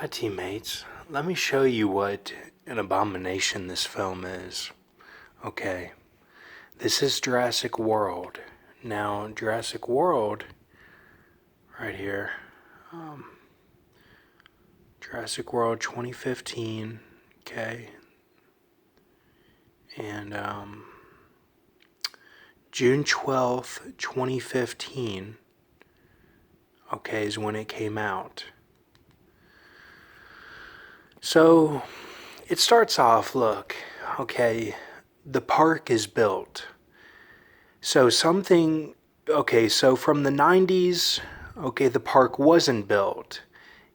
Hi, teammates. Let me show you what an abomination this film is. Okay, this is Jurassic World. Now, Jurassic World, right here, Jurassic World 2015, okay, and June 12th, 2015, okay, is when it came out. So, it starts off, look, okay, the park is built. So so from the 90s, okay, the park wasn't built.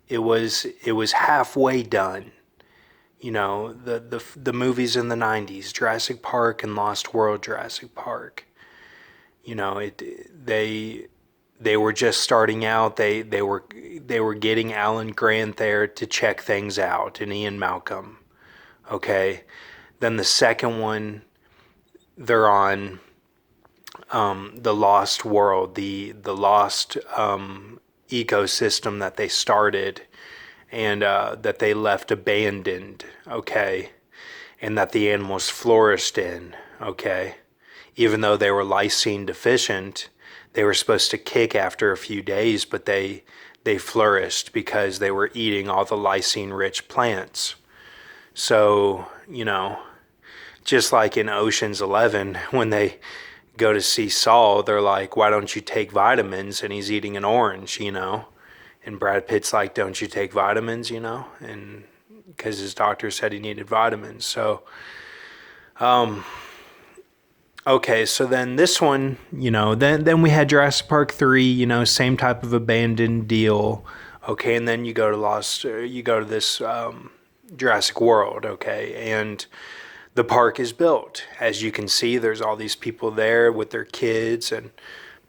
It was halfway done. The movies in the 90s, Jurassic Park and Lost World Jurassic Park. You know, it they were just starting out. They were getting Alan Grant there to check things out and Ian Malcolm. Okay. Then the second one, they're on the lost world, the lost ecosystem that they started and that they left abandoned, okay, and that the animals flourished in, okay, even though they were lysine deficient. They were supposed to kick after a few days, but they flourished because they were eating all the lysine rich plants. So, just like in Ocean's 11, when they go to see Saul, they're like, why don't you take vitamins? And he's eating an orange. And Brad Pitt's like, don't you take vitamins? And because his doctor said he needed vitamins. So, okay, so then this one, then we had Jurassic Park 3, same type of abandoned deal. Okay, and then you go to this Jurassic World, okay, and the park is built. As you can see, there's all these people there with their kids and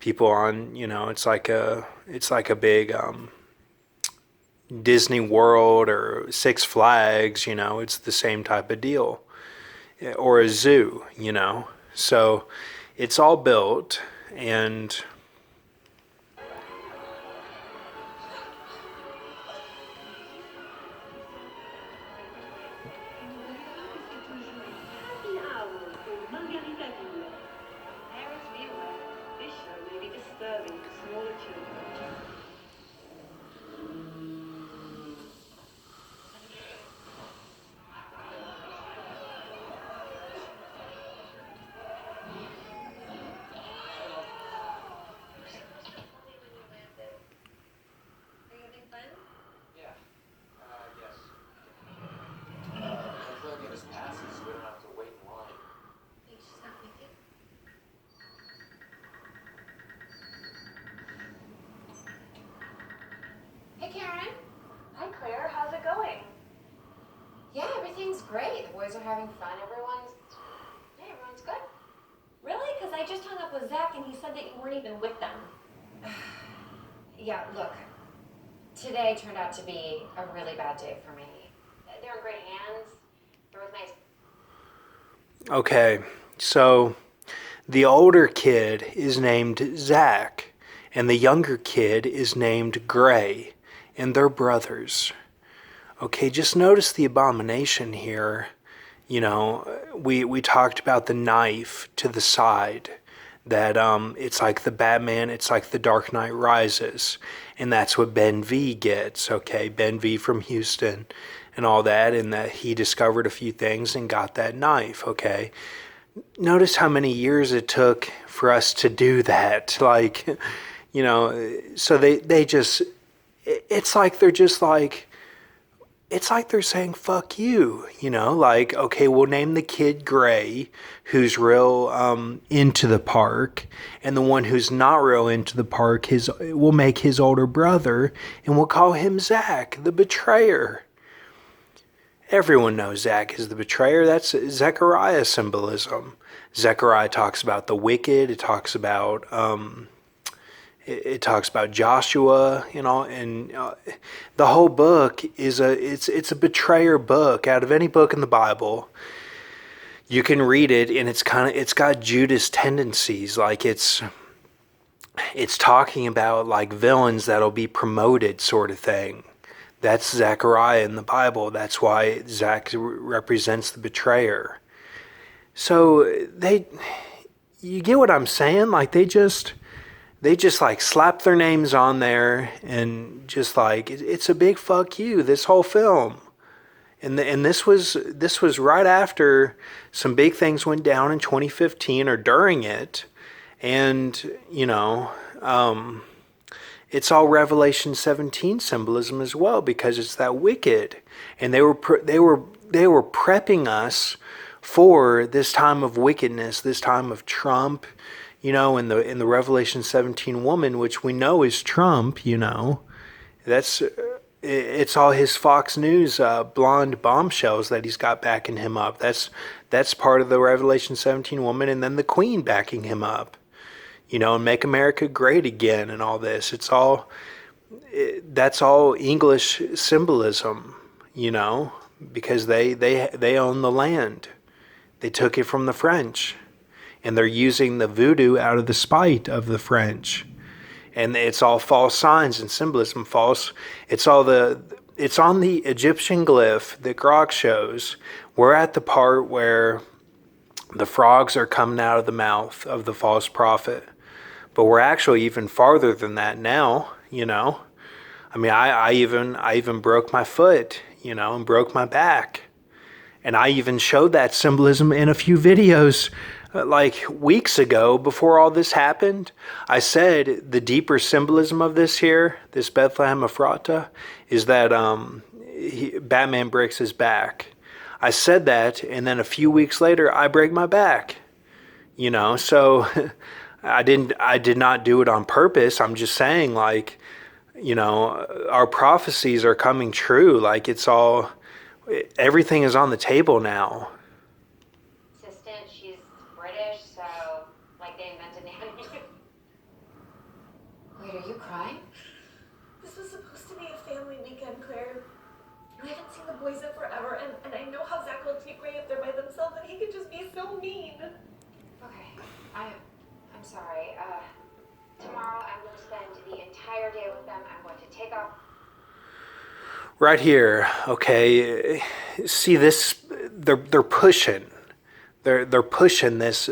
people on, it's like a big Disney World or Six Flags, it's the same type of deal. Or a zoo. So it's all built and Hey, Karen. Hi, Claire. How's it going? Yeah, everything's great. The boys are having fun. Everyone's good. Really? Because I just hung up with Zach and he said that you weren't even with them. Yeah, look, today turned out to be a really bad day for me. They're in great hands. They're with my... okay. So the older kid is named Zach and the younger kid is named Gray and they're brothers. Okay, just notice the abomination here. We talked about the knife to the side. That it's like the Batman, it's like the Dark Knight Rises, and that's what Ben V gets. Okay, Ben V from Houston, and all that, and that he discovered a few things and got that knife. Okay, notice how many years it took for us to do that. Like, so they just, it's like they're just like it's like they're saying fuck you, like, okay, we'll name the kid Gray, who's real into the park, and the one who's not real into the park, we'll make his older brother, and we'll call him Zach, the betrayer. Everyone knows Zach is the betrayer. That's Zechariah symbolism. Zechariah talks about the wicked. It talks about Joshua, and the whole book it's a betrayer book. Out of any book in the Bible, you can read it, and it's got Judas tendencies. Like it's talking about like villains that'll be promoted, sort of thing. That's Zechariah in the Bible. That's why Zach represents the betrayer. So you get what I'm saying? Like they just like slap their names on there and just like it's a big fuck you. This whole film. And this was right after some big things went down in 2015 or during it, and it's all Revelation 17 symbolism as well because it's that wicked, and they were prepping us for this time of wickedness, this time of Trump, in the Revelation 17 woman, which we know is Trump, that's it's all his Fox News blonde bombshells that he's got backing him up. That's part of the Revelation 17 woman, and then the Queen backing him up. And make America great again, and all this. That's all English symbolism, because they own the land. They took it from the French, and they're using the voodoo out of the spite of the French. And it's all false signs and symbolism. False. It's on the Egyptian glyph that Grok shows. We're at the part where the frogs are coming out of the mouth of the false prophet, but we're actually even farther than that now. I mean, I even broke my foot, and broke my back, and I even showed that symbolism in a few videos. Like weeks ago, before all this happened, I said the deeper symbolism of this here, this Bethlehem Ephrata, is that Batman breaks his back. I said that, and then a few weeks later, I break my back. So I did not do it on purpose. I'm just saying, like, our prophecies are coming true. Like everything is on the table now. She's British, so like they invented nannies. Wait, are you crying? This was supposed to be a family weekend, Claire. I haven't seen the boys in forever, and I know how Zach will treat Ray if they're by themselves, and he could just be so mean. Okay, I'm sorry. Tomorrow I'm going to spend the entire day with them. I'm going to take off. Right here, okay. See this? They're pushing. They're pushing this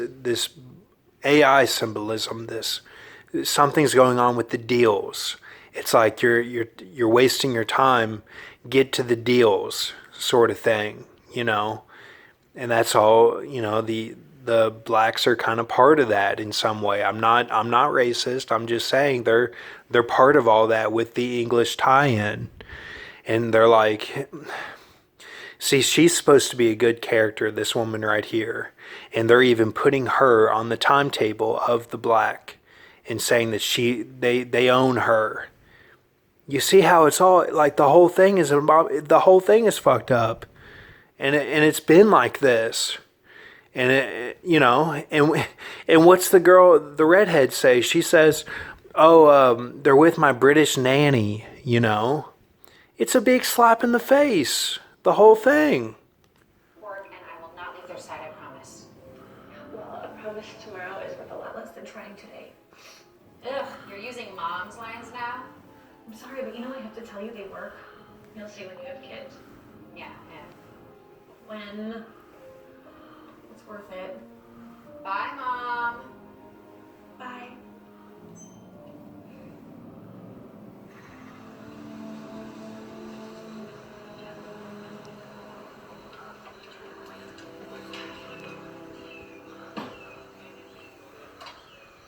AI symbolism. Something's going on with the deals. It's like you're wasting your time. Get to the deals, sort of thing, And that's all. The blacks are kind of part of that in some way. I'm not racist. I'm just saying they're part of all that with the English tie-in, and they're like. See, she's supposed to be a good character, this woman right here. And they're even putting her on the timetable of the black and saying that they own her. You see how it's all like the whole thing is fucked up. And it's been like this. And and what's the redhead say? She says, "Oh, they're with my British nanny, It's a big slap in the face. The whole thing. Work, and I will not leave their side, I promise. Well, a promise tomorrow is worth a lot less than trying today. Ugh, you're using mom's lines now? I'm sorry, but I have to tell you they work. You'll see when you have kids. Yeah. When? It's worth it. Bye, Mom. Bye.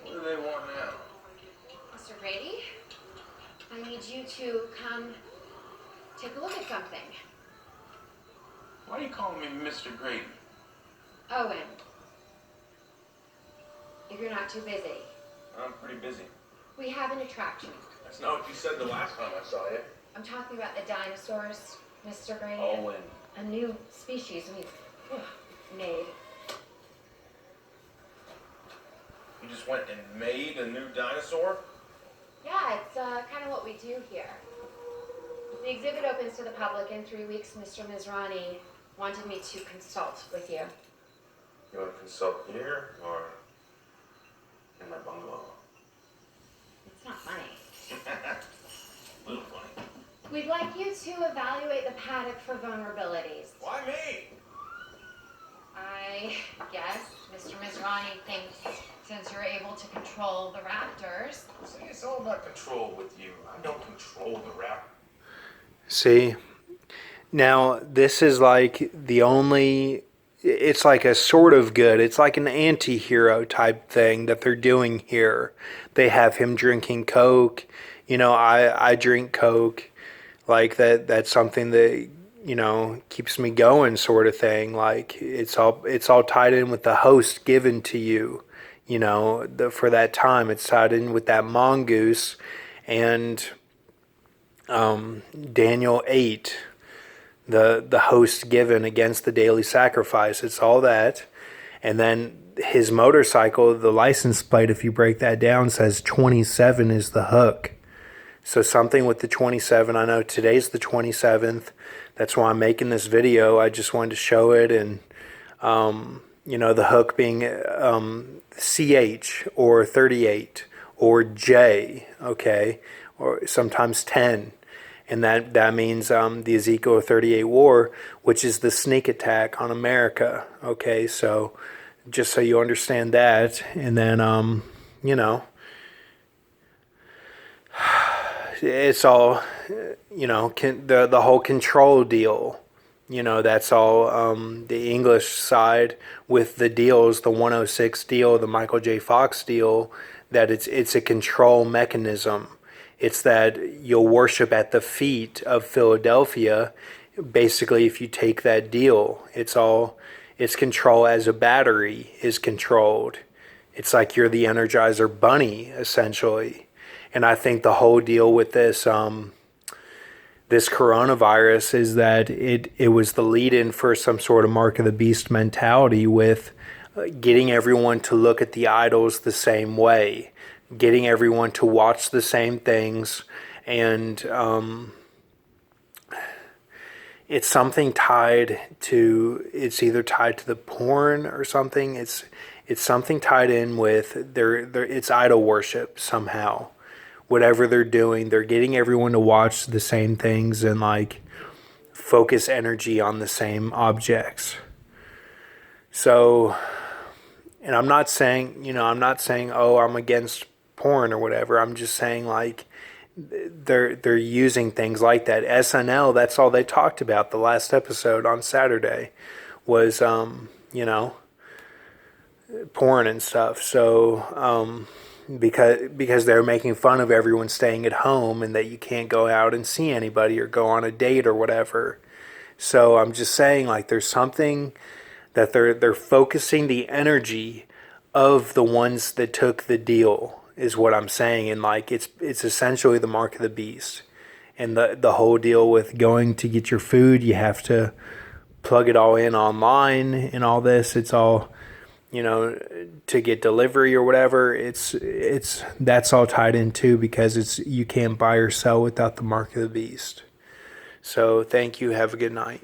What do they want now? Mr. Grady, I need you to come take a look at something. Why are you calling me Mr. Grady? Owen, if you're not too busy, I'm pretty busy. we have an attraction. That's not what you said the last time I saw you. I'm talking about the dinosaurs, Mr. Grady. Owen. A new species we've made. You just went and made a new dinosaur? Yeah, it's kind of what we do here. The exhibit opens to the public in 3 weeks. Mr. Mizrani wanted me to consult with you. You want to consult here or in my bungalow? It's not funny. A little funny. We'd like you to evaluate the paddock for vulnerabilities. Why me? I guess Mr. Mizrani thinks since you're able to control the raptors. See, it's all about control with you. I don't control the rap. See? Now, this is like the only, it's like a sort of good, it's like an anti-hero type thing that they're doing here. They have him drinking Coke. You know, I drink Coke. Like that's something that, you know, keeps me going sort of thing. Like it's all tied in with the host given to you, you know, for that time. It's tied in with that mongoose and Daniel 8, the host given against the daily sacrifice. It's all that. And then his motorcycle, the license plate, if you break that down, says 27 is the hook. So something with the 27. I know today's the 27th. That's why I'm making this video. I just wanted to show it. And, you know, the hook being CH or 38 or J, okay, or sometimes 10. And that means the Ezekiel 38 war, which is the sneak attack on America. Okay, so just so you understand that. And then, you know, it's all, you know, the whole control deal. You know, that's all the English side with the deals, the 106 deal, the Michael J. Fox deal, that it's a control mechanism. It's that you'll worship at the feet of Philadelphia. Basically, if you take that deal, it's control as a battery is controlled. It's like you're the Energizer Bunny, essentially. And I think the whole deal with this this coronavirus is that it was the lead-in for some sort of mark of the beast mentality with getting everyone to look at the idols the same way, getting everyone to watch the same things, and it's something tied to, it's either tied to the porn or something. It's something tied in with it's idol worship somehow. Whatever they're doing, they're getting everyone to watch the same things and like focus energy on the same objects. So, and I'm not saying, oh, I'm against porn or whatever. I'm just saying like they're using things like that. SNL, that's all they talked about. The last episode on Saturday was porn and stuff. So because they're making fun of everyone staying at home and that you can't go out and see anybody or go on a date or whatever. So I'm just saying, like, there's something that they're focusing the energy of the ones that took the deal is what I'm saying. And like it's essentially the mark of the beast. And the whole deal with going to get your food, you have to plug it all in online and all this. It's all, to get delivery or whatever. That's all tied in too, because you can't buy or sell without the mark of the beast. So thank you. Have a good night.